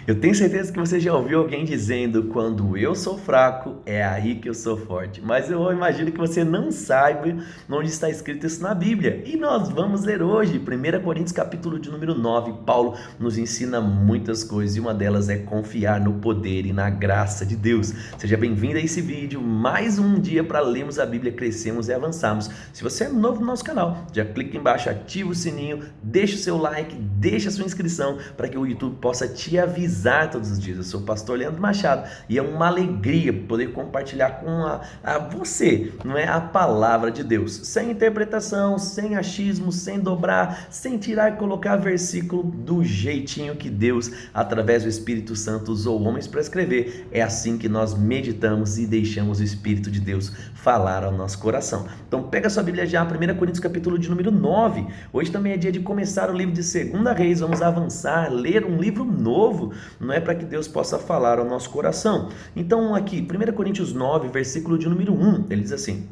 Eu tenho certeza que você já ouviu alguém dizendo: quando eu sou fraco, é aí que eu sou forte. Mas eu imagino que você não saiba onde está escrito isso na Bíblia. E nós vamos ler hoje, 1 Coríntios capítulo de número 9. Paulo nos ensina muitas coisas e uma delas é confiar no poder e na graça de Deus. Seja bem-vindo a esse vídeo, mais um dia para lermos a Bíblia, crescermos e avançarmos. Se você é novo no nosso canal, já clica embaixo, ativa o sininho, deixa o seu like, deixa a sua inscrição para que o YouTube possa te avisar todos os dias. Eu sou o pastor Leandro Machado e é uma alegria poder compartilhar com você, não é, a palavra de Deus, sem interpretação, sem achismo, sem dobrar, sem tirar e colocar versículo, do jeitinho que Deus, através do Espírito Santo, usou homens para escrever. É assim que nós meditamos e deixamos o Espírito de Deus falar ao nosso coração. Então pega a sua Bíblia já, 1 Coríntios capítulo de número 9. Hoje também é dia de começar o livro de 2 Reis. Vamos avançar, ler um livro novo, não é, para que Deus possa falar ao nosso coração. Então aqui, 1 Coríntios 9, versículo de número 1, ele diz assim: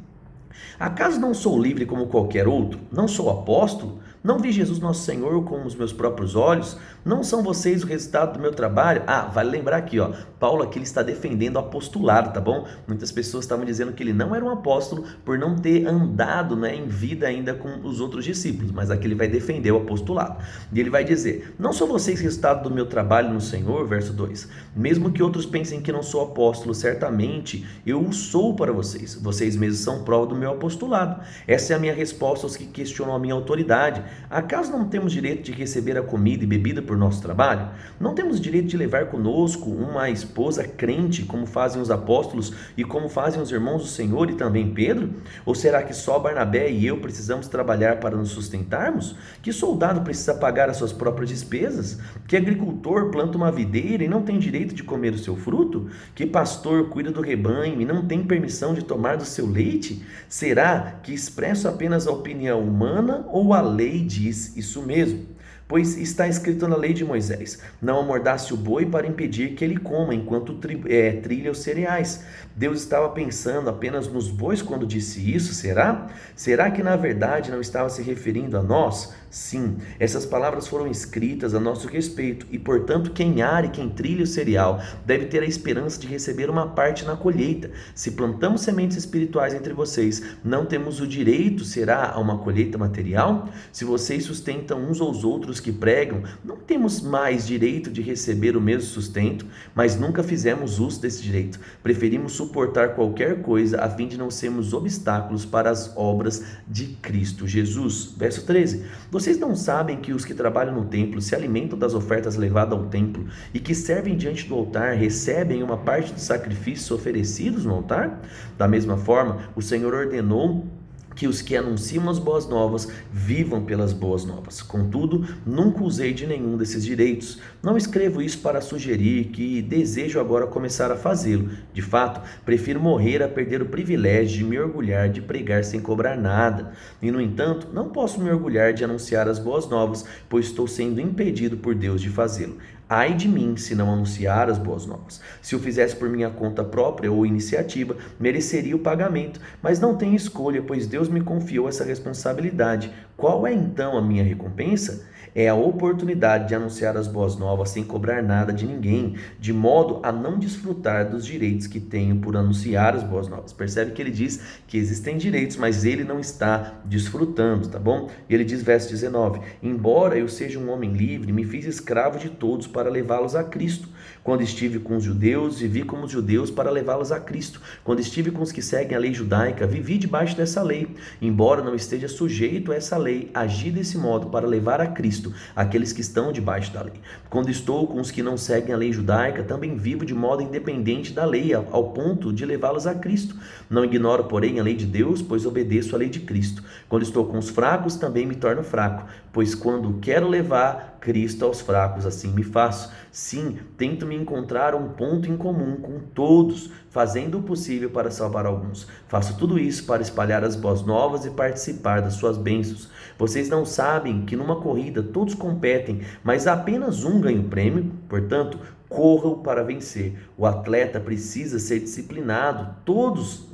acaso não sou livre como qualquer outro? Não sou apóstolo? Não vi Jesus nosso Senhor com os meus próprios olhos? Não são vocês o resultado do meu trabalho? Vale lembrar aqui, Paulo aqui ele está defendendo o apostolado, tá bom? Muitas pessoas estavam dizendo que ele não era um apóstolo por não ter andado, né, em vida ainda com os outros discípulos, mas aqui ele vai defender o apostolado. E ele vai dizer: não são vocês resultado do meu trabalho no Senhor? Verso 2. Mesmo que outros pensem que não sou apóstolo, certamente eu o sou para vocês. Vocês mesmos são prova do meu apostolado. Essa é a minha resposta aos que questionam a minha autoridade. Acaso não temos direito de receber a comida e bebida por nosso trabalho? Não temos direito de levar conosco uma esposa crente, como fazem os apóstolos e como fazem os irmãos do Senhor e também Pedro? Ou será que só Barnabé e eu precisamos trabalhar para nos sustentarmos? Que soldado precisa pagar as suas próprias despesas? Que agricultor planta uma videira e não tem direito de comer o seu fruto? Que pastor cuida do rebanho e não tem permissão de tomar do seu leite? Será que expresso apenas a opinião humana ou a lei diz isso mesmo? Pois está escrito na lei de Moisés: não amordace o boi para impedir que ele coma enquanto trilha os cereais. Deus estava pensando apenas nos bois quando disse isso, será? Será que na verdade não estava se referindo a nós? Sim, essas palavras foram escritas a nosso respeito e, portanto, quem ara e quem trilha o cereal deve ter a esperança de receber uma parte na colheita. Se plantamos sementes espirituais entre vocês, não temos o direito, será, a uma colheita material? Se vocês sustentam uns aos outros que pregam, não temos mais direito de receber o mesmo sustento? Mas nunca fizemos uso desse direito. Preferimos suportar qualquer coisa a fim de não sermos obstáculos para as obras de Cristo Jesus. Verso 13. Vocês não sabem que os que trabalham no templo se alimentam das ofertas levadas ao templo e que servem diante do altar recebem uma parte dos sacrifícios oferecidos no altar? Da mesma forma, o Senhor ordenou que os que anunciam as boas novas vivam pelas boas novas. Contudo, nunca usei de nenhum desses direitos. Não escrevo isso para sugerir que desejo agora começar a fazê-lo. De fato, prefiro morrer a perder o privilégio de me orgulhar de pregar sem cobrar nada. E, no entanto, não posso me orgulhar de anunciar as boas novas, pois estou sendo impedido por Deus de fazê-lo. Ai de mim se não anunciar as boas novas. Se o fizesse por minha conta própria ou iniciativa, mereceria o pagamento, mas não tenho escolha, pois Deus me confiou essa responsabilidade. Qual é então a minha recompensa? É a oportunidade de anunciar as boas novas sem cobrar nada de ninguém, de modo a não desfrutar dos direitos que tenho por anunciar as boas novas. Percebe que ele diz que existem direitos, mas ele não está desfrutando, tá bom? E ele diz, verso 19: embora eu seja um homem livre, me fiz escravo de todos para levá-los a Cristo. Quando estive com os judeus, vivi como os judeus para levá-los a Cristo. Quando estive com os que seguem a lei judaica, vivi debaixo dessa lei. Embora não esteja sujeito a essa lei, agi desse modo para levar a Cristo aqueles que estão debaixo da lei. Quando estou com os que não seguem a lei judaica, também vivo de modo independente da lei, ao ponto de levá-los a Cristo. Não ignoro, porém, a lei de Deus, pois obedeço à lei de Cristo. Quando estou com os fracos, também me torno fraco, pois quando quero levar Cristo aos fracos, assim me faço. Sim, tento me encontrar um ponto em comum com todos, fazendo o possível para salvar alguns. Faço tudo isso para espalhar as boas novas e participar das suas bênçãos. Vocês não sabem que numa corrida todos competem, mas apenas um ganha o prêmio? Portanto, Corram para vencer. O atleta precisa ser disciplinado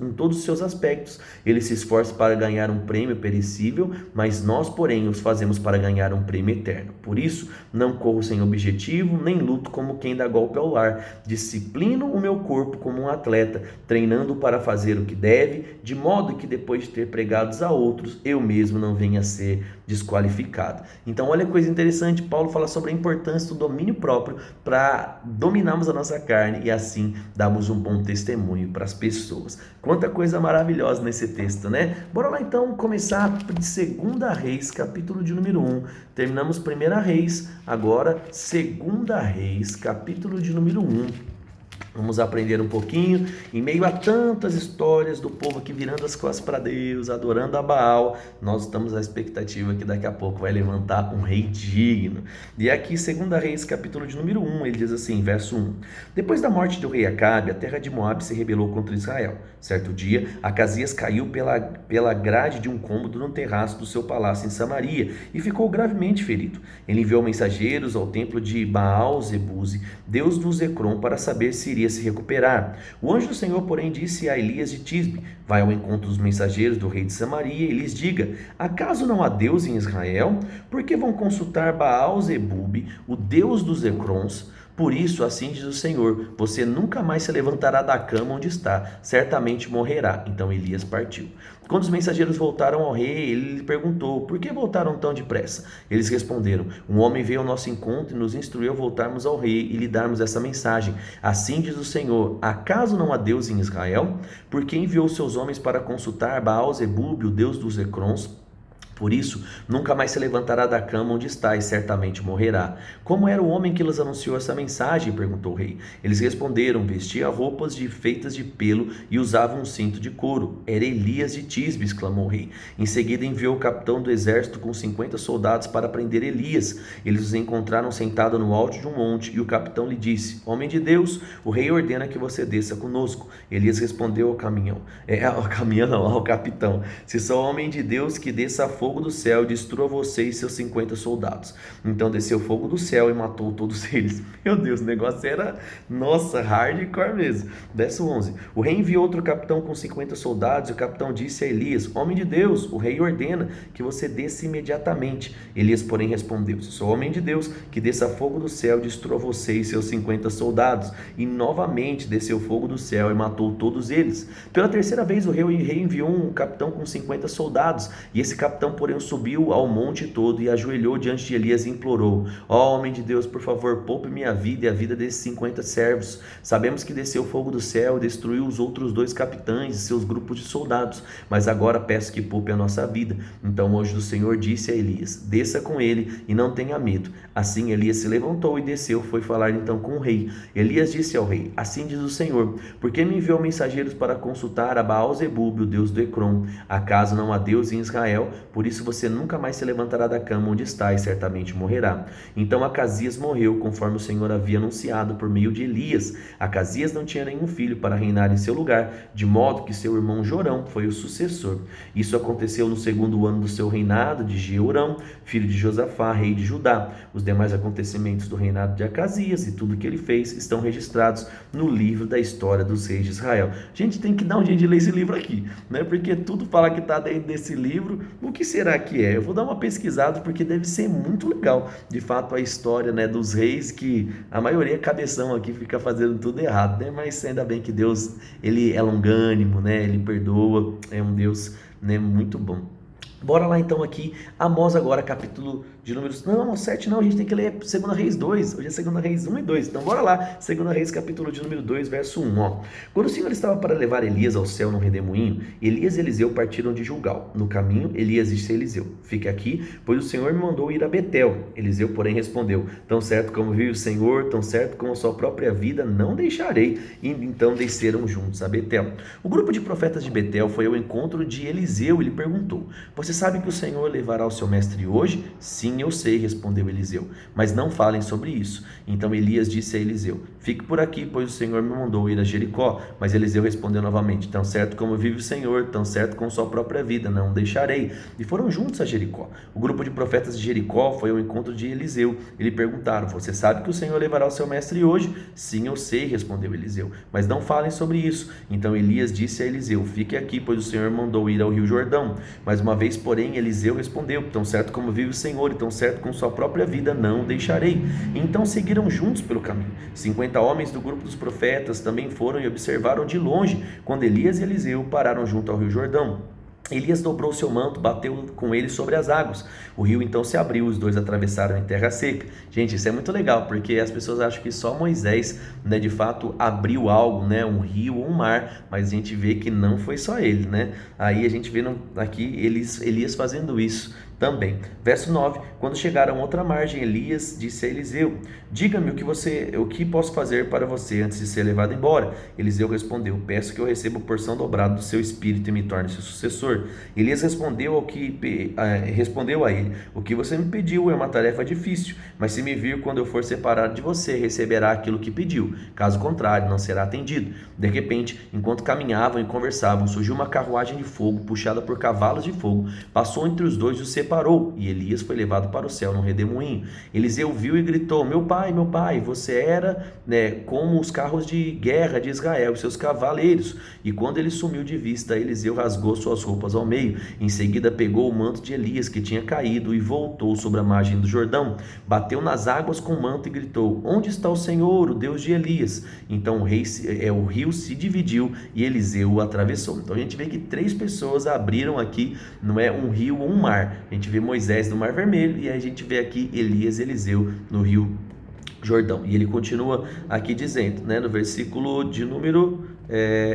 em todos os seus aspectos. Ele se esforça para ganhar um prêmio perecível, mas nós, porém, os fazemos para ganhar um prêmio eterno. Por isso, não corro sem objetivo, nem luto como quem dá golpe ao ar. Disciplino o meu corpo como um atleta, treinando para fazer o que deve, de modo que depois de ter pregado a outros, eu mesmo não venha a ser desqualificado. Então, olha que coisa interessante, Paulo fala sobre a importância do domínio próprio para dominarmos a nossa carne e assim darmos um bom testemunho para as pessoas. Quanta coisa maravilhosa nesse texto, né? Bora lá então começar de 2 Reis, capítulo de número 1. Terminamos 1 Reis, agora 2 Reis, capítulo de número 1. Vamos aprender um pouquinho, em meio a tantas histórias do povo aqui virando as costas para Deus, adorando a Baal, nós estamos à expectativa que daqui a pouco vai levantar um rei digno. E aqui, 2 Reis, capítulo de número 1, ele diz assim, verso 1. Depois da morte do rei Acabe, a terra de Moabe se rebelou contra Israel. Certo dia, Acasias caiu pela grade de um cômodo no terraço do seu palácio em Samaria e ficou gravemente ferido. Ele enviou mensageiros ao templo de Baal-Zebuze, deus do Zecrom, para saber se iria se recuperar. O anjo do Senhor, porém, disse a Elias de Tisbe: vai ao encontro dos mensageiros do rei de Samaria e lhes diga: acaso não há Deus em Israel? Por que vão consultar Baal-Zebube, o deus dos Ecrons? Por isso, assim diz o Senhor, você nunca mais se levantará da cama onde está, certamente morrerá. Então Elias partiu. Quando os mensageiros voltaram ao rei, ele lhe perguntou: por que voltaram tão depressa? Eles responderam: um homem veio ao nosso encontro e nos instruiu a voltarmos ao rei e lhe darmos essa mensagem. Assim diz o Senhor: acaso não há Deus em Israel? Porque enviou seus homens para consultar Baal-Zebube, o deus dos Ecrons? Por isso, nunca mais se levantará da cama onde está e certamente morrerá. Como era o homem que lhes anunciou essa mensagem? Perguntou o rei. Eles responderam: vestia roupas feitas de pelo e usava um cinto de couro. Era Elias de Tisbe, exclamou o rei. Em seguida enviou o capitão do exército com 50 soldados para prender Elias. Eles os encontraram sentado no alto de um monte e o capitão lhe disse: homem de Deus, o rei ordena que você desça conosco. Elias respondeu ao capitão: se sou homem de Deus, que desça a fogo do céu e destrua você e seus 50 soldados. Então desceu fogo do céu e matou todos eles. Meu Deus, o negócio era, nossa, hardcore mesmo. Verso 11. O rei enviou outro capitão com 50 soldados e o capitão disse a Elias: homem de Deus, o rei ordena que você desça imediatamente. Elias, porém, respondeu: sou homem de Deus, que desça fogo do céu e destrua você e seus 50 soldados. E novamente desceu fogo do céu e matou todos eles. Pela terceira vez o rei enviou um capitão com 50 soldados e esse capitão, porém, subiu ao monte todo e ajoelhou diante de Elias e implorou: ó homem de Deus, por favor, poupe minha vida e a vida desses 50 servos. Sabemos que desceu fogo do céu e destruiu os outros 2 capitães e seus grupos de soldados, mas agora peço que poupe a nossa vida. Então o anjo do Senhor disse a Elias: desça com ele e não tenha medo. Assim Elias se levantou e desceu, foi falar então com o rei. Elias disse ao rei: assim diz o Senhor, por que me enviou mensageiros para consultar a Baal-Zebube, o deus do Ecrom? Acaso não há Deus em Israel? Por isso você nunca mais se levantará da cama onde está e certamente morrerá. Então Acasias morreu, conforme o Senhor havia anunciado por meio de Elias. Acasias não tinha nenhum filho para reinar em seu lugar, de modo que seu irmão Jorão foi o sucessor. Isso aconteceu no 2º ano do seu reinado, de Jeorão, filho de Josafá, rei de Judá. Os demais acontecimentos do reinado de Acasias e tudo que ele fez estão registrados no livro da história dos reis de Israel. A gente tem que dar um jeito de ler esse livro aqui, né? Porque tudo fala que está dentro desse livro. O que será que é? Eu vou dar uma pesquisada porque deve ser muito legal, de fato, a história, né, dos reis, que a maioria cabeção aqui fica fazendo tudo errado, né? Mas ainda bem que Deus, ele é longânimo, né? Ele perdoa, é um Deus, né, muito bom. Bora lá então aqui, Amós agora, capítulo de números... Não, 7 não, a gente tem que ler 2 Reis 2, hoje é 2 Reis 1 e 2, então bora lá, 2 Reis capítulo de número 2, verso 1, ó. Quando o Senhor estava para levar Elias ao céu num redemoinho, Elias e Eliseu partiram de Gilgal. No caminho, Elias disse a Eliseu: fique aqui, pois o Senhor me mandou ir a Betel. Eliseu, porém, respondeu: tão certo como vive o Senhor, tão certo como a sua própria vida, não deixarei. E então desceram juntos a Betel. O grupo de profetas de Betel foi ao encontro de Eliseu e lhe perguntou: você sabe que o Senhor levará o seu mestre hoje? Sim, eu sei, respondeu Eliseu, mas não falem sobre isso. Então Elias disse a Eliseu: fique por aqui, pois o Senhor me mandou ir a Jericó. Mas Eliseu respondeu novamente: tão certo como vive o Senhor, tão certo com sua própria vida, não o deixarei. E foram juntos a Jericó. O grupo de profetas de Jericó foi ao encontro de Eliseu. E lhe perguntaram: você sabe que o Senhor levará o seu mestre hoje? Sim, eu sei, respondeu Eliseu, mas não falem sobre isso. Então Elias disse a Eliseu: fique aqui, pois o Senhor mandou ir ao rio Jordão. Mais uma vez, porém, Eliseu respondeu: tão certo como vive o Senhor, e tão certo com sua própria vida, não o deixarei. E então seguiram juntos pelo caminho. 50 homens do grupo dos profetas também foram e observaram de longe quando Elias e Eliseu pararam junto ao rio Jordão. Elias dobrou seu manto, bateu com ele sobre as águas. O rio então se abriu, os dois atravessaram em terra seca. Gente, isso é muito legal, porque as pessoas acham que só Moisés, né, de fato abriu algo, né, um rio ou um mar, mas a gente vê que não foi só ele, né? Aí a gente vê aqui Elias fazendo isso também. Verso 9: quando chegaram a outra margem, Elias disse a Eliseu: diga-me o que posso fazer para você antes de ser levado embora. Eliseu respondeu: peço que eu receba porção dobrada do seu espírito e me torne seu sucessor. Elias respondeu a ele: o que você me pediu é uma tarefa difícil, mas se me vir quando eu for separado de você, receberá aquilo que pediu. Caso contrário, não será atendido. De repente, enquanto caminhavam e conversavam, surgiu uma carruagem de fogo puxada por cavalos de fogo, passou entre os dois e os separou, e Elias foi levado para o céu num redemoinho. Eliseu viu e gritou: meu pai, você era, né, como os carros de guerra de Israel e seus cavaleiros. E quando ele sumiu de vista, Eliseu rasgou suas roupas ao meio. Em seguida pegou o manto de Elias que tinha caído e voltou sobre a margem do Jordão, bateu nas águas com o manto e gritou: onde está o Senhor, o Deus de Elias? Então o rio se dividiu e Eliseu o atravessou. Então a gente vê que 3 pessoas abriram aqui, não é um rio ou um mar. A gente vê Moisés no Mar Vermelho e aí a gente vê aqui Elias e Eliseu no rio Jordão. E ele continua aqui dizendo, né, no versículo de número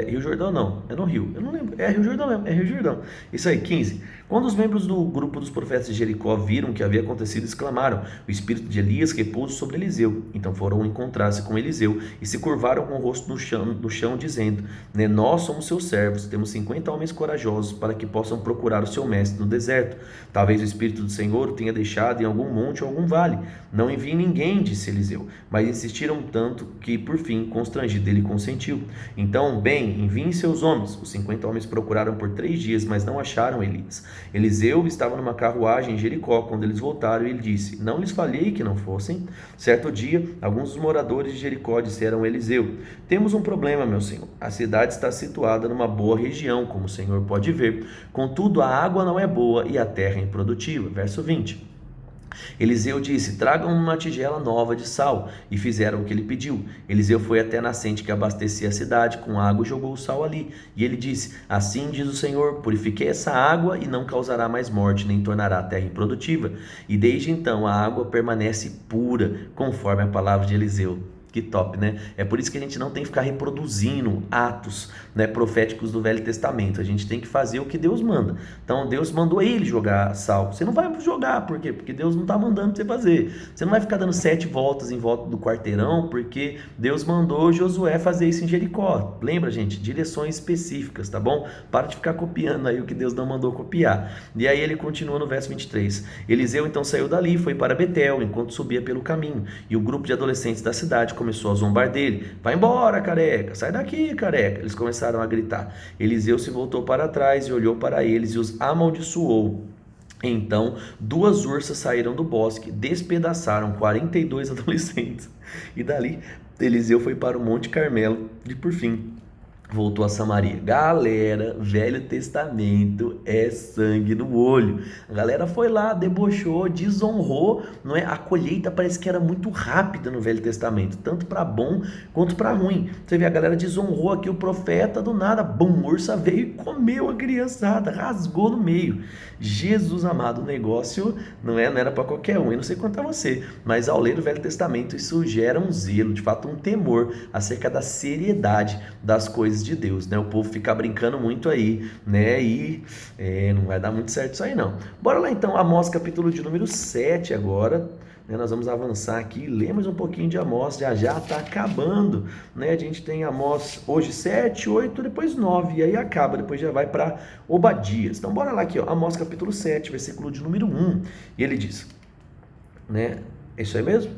Rio Jordão não, é no Rio, eu não lembro, é Rio Jordão mesmo, é Rio Jordão, isso aí, 15. Quando os membros do grupo dos profetas de Jericó viram o que havia acontecido, exclamaram: o espírito de Elias repousa sobre Eliseu. Então foram encontrar-se com Eliseu e se curvaram com o rosto no chão dizendo, né, nós somos seus servos, temos 50 homens corajosos para que possam procurar o seu mestre no deserto. Talvez o espírito do Senhor o tenha deixado em algum monte ou algum vale. Não envie ninguém, disse Eliseu, mas insistiram tanto que por fim, constrangido, ele consentiu. Então, bem, enviem seus homens. Os 50 homens procuraram por 3 dias, mas não acharam Elias. Eliseu estava numa carruagem em Jericó quando eles voltaram e ele disse: não lhes falei que não fossem? Certo dia, alguns dos moradores de Jericó disseram a Eliseu: temos um problema, meu senhor. A cidade está situada numa boa região, como o senhor pode ver. Contudo, a água não é boa e a terra é improdutiva. Verso 20. Eliseu disse: tragam uma tigela nova de sal. E fizeram o que ele pediu. Eliseu foi até a nascente que abastecia a cidade com água e jogou o sal ali. E ele disse: assim diz o Senhor, purifiquei essa água e não causará mais morte, nem tornará a terra improdutiva. E desde então a água permanece pura, conforme a palavra de Eliseu. Que top, né? É por isso que a gente não tem que ficar reproduzindo atos, né, proféticos do Velho Testamento. A gente tem que fazer o que Deus manda. Então Deus mandou ele jogar sal. Você não vai jogar, por quê? Porque Deus não está mandando você fazer. Você não vai ficar dando 7 voltas em volta do quarteirão, porque Deus mandou Josué fazer isso em Jericó. Lembra, gente? Direções específicas, tá bom? Para de ficar copiando aí o que Deus não mandou copiar. E aí ele continua no verso 23. Eliseu então saiu dali e foi para Betel, enquanto subia pelo caminho. E o grupo de adolescentes da cidade começou a zombar dele. Vai embora, careca, sai daqui, careca. Eles começaram a gritar. Eliseu se voltou para trás e olhou para eles e os amaldiçoou. Então 2 ursas saíram do bosque, despedaçaram 42 adolescentes. E dali Eliseu foi para o Monte Carmelo e por fim voltou a Samaria. Galera, Velho Testamento é sangue no olho. A galera foi lá, debochou, desonrou, não é? A colheita parece que era muito rápida no Velho Testamento, tanto para bom quanto para ruim. Você vê, a galera desonrou aqui o profeta, do nada, bum, ursa veio e comeu a criançada, rasgou no meio. Jesus amado, o negócio não era para qualquer um. Eu não sei quanto a você, mas ao ler o Velho Testamento isso gera um zelo, de fato um temor acerca da seriedade das coisas de Deus, né? O povo fica brincando muito aí, né? E não vai dar muito certo isso aí não. Bora lá então, Amós capítulo de número 7 agora, né? Nós vamos avançar aqui, lemos um pouquinho de Amós, já está acabando, né? A gente tem Amós hoje 7, 8, depois 9, e aí acaba, depois já vai para Obadias. Então bora lá aqui, ó, Amós capítulo 7, versículo de número 1, e ele diz, né? É isso aí mesmo?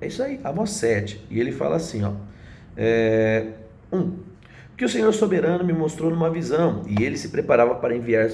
É isso aí, Amós 7. E ele fala assim, ó. É, 1. Que o Senhor soberano me mostrou numa visão, e ele se preparava para enviar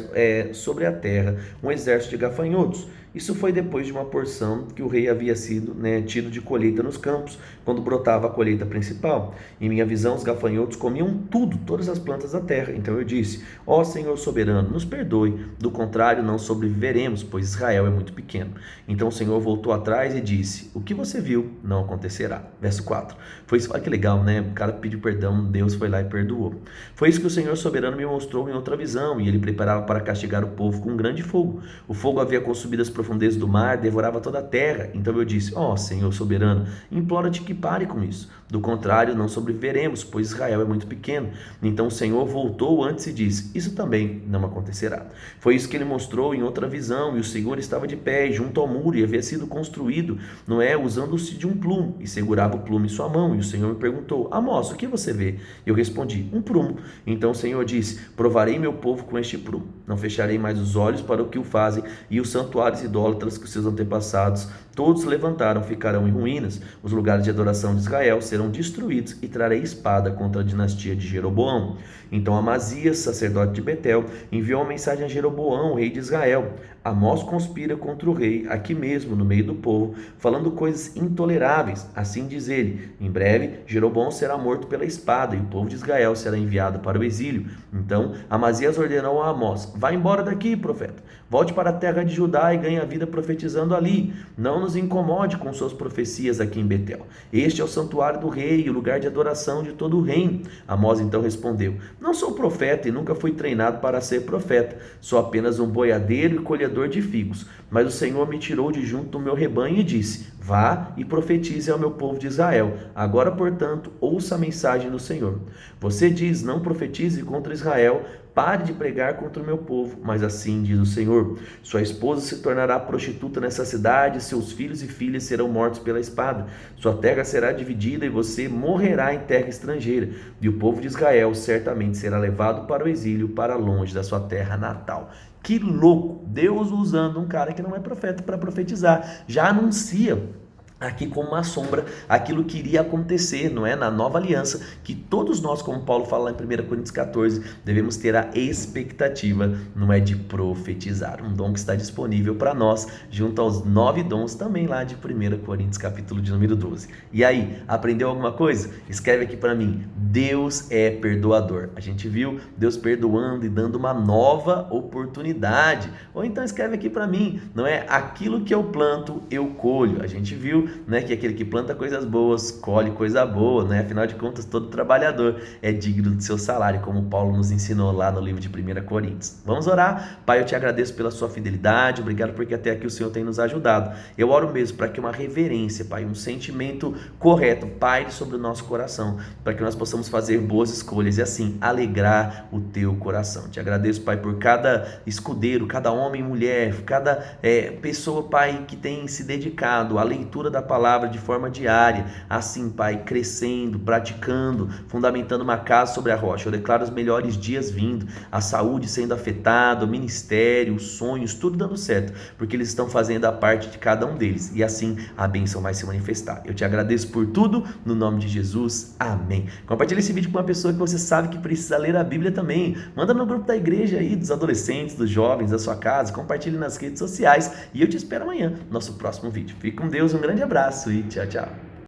sobre a terra um exército de gafanhotos. Isso foi depois de uma porção que o rei havia sido, tido de colheita nos campos, quando brotava a colheita principal. Em minha visão, os gafanhotos comiam tudo, todas as plantas da terra. Então eu disse: ó Senhor soberano, nos perdoe, do contrário não sobreviveremos, pois Israel é muito pequeno. Então o Senhor voltou atrás e disse: o que você viu não acontecerá. Verso 4. Foi isso, olha que legal, né? O cara pediu perdão, Deus foi lá e perdoou. Foi isso que o Senhor soberano me mostrou em outra visão, e ele preparava para castigar o povo com um grande fogo. O fogo havia consumido as profundezas do mar, devorava toda a terra. Então eu disse: ó Senhor soberano, imploro-te que pare com isso. Do contrário, não sobreviveremos, pois Israel é muito pequeno. Então o Senhor voltou antes e disse: isso também não acontecerá. Foi isso que ele mostrou em outra visão, e o Senhor estava de pé junto ao muro, e havia sido construído, usando-se de um plumo, e segurava o plumo em sua mão. E o Senhor me perguntou: Amós, o que você vê? Eu respondi: um prumo. Então o Senhor disse: provarei meu povo com este prumo. Não fecharei mais os olhos para o que o fazem, e os santuários idólatras que os seus antepassados todos levantaram ficarão em ruínas. Os lugares de adoração de Israel serão destruídos, e trarei espada contra a dinastia de Jeroboão. Então Amazias, sacerdote de Betel, enviou uma mensagem a Jeroboão, rei de Israel: Amós conspira contra o rei, aqui mesmo, no meio do povo, falando coisas intoleráveis. Assim diz ele: em breve, Jeroboão será morto pela espada, e o povo de Israel será enviado para o exílio. Então Amazias ordenou a Amós: vá embora daqui, profeta. Volte para a terra de Judá e ganhe a vida profetizando ali. Não nos incomode com suas profecias aqui em Betel. Este é o santuário do rei, o lugar de adoração de todo o reino. Amós então respondeu: não sou profeta e nunca fui treinado para ser profeta. Sou apenas um boiadeiro e colhedor de figos. Mas o Senhor me tirou de junto do meu rebanho e disse: vá e profetize ao meu povo de Israel. Agora, portanto, ouça a mensagem do Senhor. Você diz: não profetize contra Israel, pare de pregar contra o meu povo. Mas assim diz o Senhor: sua esposa se tornará prostituta nessa cidade, seus filhos e filhas serão mortos pela espada. Sua terra será dividida e você morrerá em terra estrangeira. E o povo de Israel certamente será levado para o exílio, para longe da sua terra natal. Que louco! Deus usando um cara que não é profeta para profetizar. Já anuncia aqui como uma sombra aquilo que iria acontecer, na nova aliança, que todos nós, como Paulo fala lá em 1 Coríntios 14, devemos ter a expectativa, de profetizar, um dom que está disponível para nós, junto aos 9 dons também lá de 1 Coríntios capítulo de número 12. E aí, aprendeu alguma coisa? Escreve aqui para mim: Deus é perdoador. A gente viu Deus perdoando e dando uma nova oportunidade. Ou então escreve aqui para mim: aquilo que eu planto, eu colho. A gente viu que aquele que planta coisas boas, colhe coisa boa, afinal de contas, todo trabalhador é digno do seu salário, como Paulo nos ensinou lá no livro de 1 Coríntios. Vamos orar? Pai, eu te agradeço pela sua fidelidade, obrigado porque até aqui o Senhor tem nos ajudado. Eu oro mesmo para que uma reverência, Pai, um sentimento correto paire sobre o nosso coração, para que nós possamos fazer boas escolhas e assim alegrar o teu coração. Te agradeço, Pai, por cada escudeiro, cada homem e mulher, cada pessoa, Pai, que tem se dedicado à leitura da palavra de forma diária, assim, Pai, crescendo, praticando, fundamentando uma casa sobre a rocha. Eu declaro os melhores dias vindo, a saúde sendo afetada, o ministério, os sonhos, tudo dando certo, porque eles estão fazendo a parte de cada um deles, e assim a bênção vai se manifestar. Eu te agradeço por tudo, no nome de Jesus, amém. Compartilhe esse vídeo com uma pessoa que você sabe que precisa ler a Bíblia também. Manda no grupo da igreja aí, dos adolescentes, dos jovens, da sua casa, compartilhe nas redes sociais, e eu te espero amanhã, no nosso próximo vídeo. Fique com Deus, um grande abraço e tchau, tchau.